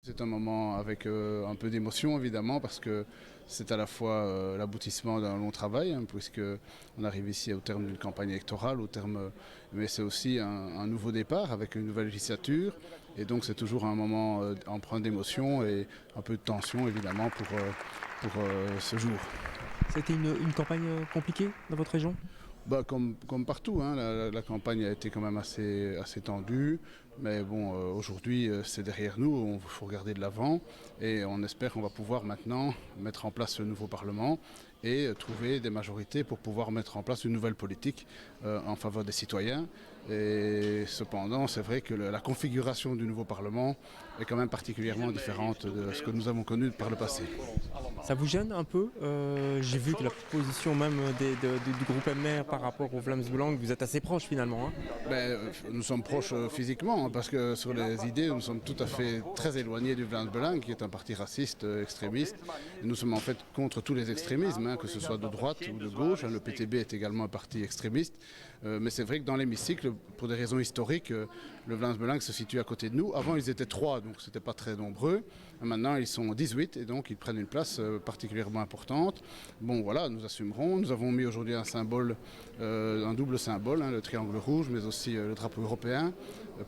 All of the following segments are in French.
C'est un moment avec un peu d'émotion évidemment parce que c'est à la fois l'aboutissement d'un long travail puisque on arrive ici au terme d'une campagne électorale, mais c'est aussi un nouveau départ avec une nouvelle législature et donc c'est toujours un moment empreint d'émotion et un peu de tension évidemment pour ce jour. C'était une campagne compliquée dans votre région? Comme partout, hein, la campagne a été quand même assez tendue, mais bon, aujourd'hui c'est derrière nous, il faut regarder de l'avant et on espère qu'on va pouvoir maintenant mettre en place ce nouveau Parlement et trouver des majorités pour pouvoir mettre en place une nouvelle politique en faveur des citoyens. Et cependant, c'est vrai que la configuration du nouveau Parlement est quand même particulièrement différente de ce que nous avons connu par le passé. Ça vous gêne un peu? J'ai vu que la position même du groupe MR par rapport au Vlaams Belang, vous êtes assez proche finalement. Hein. Nous sommes proches physiquement parce que sur les idées, nous sommes tout à fait très éloignés du Vlaams Belang qui est un parti raciste, extrémiste. Et nous sommes en fait contre tous les extrémismes, hein, que ce soit de droite ou de gauche. Hein. Le PTB est également un parti extrémiste. Mais c'est vrai que dans l'hémicycle, pour des raisons historiques, le Vlaams Belang se situe à côté de nous. Avant, ils étaient 3, donc ce n'était pas très nombreux. Maintenant, ils sont 18 et donc ils prennent une place particulièrement importante. Bon, voilà, nous assumerons. Nous avons mis aujourd'hui un symbole, un double symbole, hein, le triangle rouge, mais aussi le drapeau européen,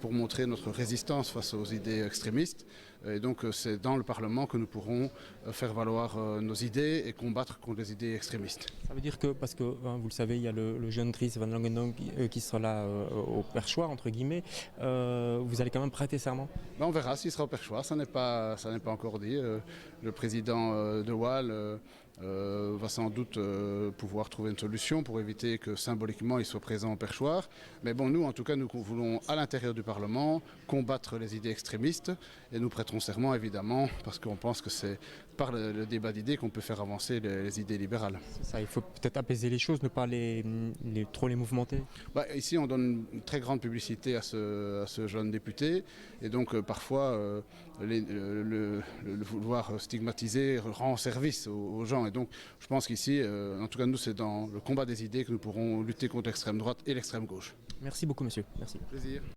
pour montrer notre résistance face aux idées extrémistes. Et donc, c'est dans le Parlement que nous pourrons faire valoir nos idées et combattre contre les idées extrémistes. Ça veut dire que, parce que vous le savez, il y a le jeune Dries Van Langenhove qui sera là au perchoir, entre guillemets. Vous allez quand même prêter serment? On verra s'il sera au perchoir, ça n'est pas encore dit. Le président de Waal va sans doute pouvoir trouver une solution pour éviter que symboliquement il soit présent au perchoir. Mais bon, nous en tout cas, nous voulons à l'intérieur du Parlement combattre les idées extrémistes et nous prêterons serment évidemment parce qu'on pense que c'est par le débat d'idées qu'on peut faire avancer les idées libérales. Ça, il faut peut-être apaiser les choses, ne pas trop les mouvementer. Ici, on donne une très grande publicité à ce jeune député et donc parfois le vouloir stigmatiser rend service aux gens. Et donc je pense qu'ici, en tout cas nous, c'est dans le combat des idées que nous pourrons lutter contre l'extrême droite et l'extrême gauche. Merci beaucoup monsieur. Merci. Plaisir.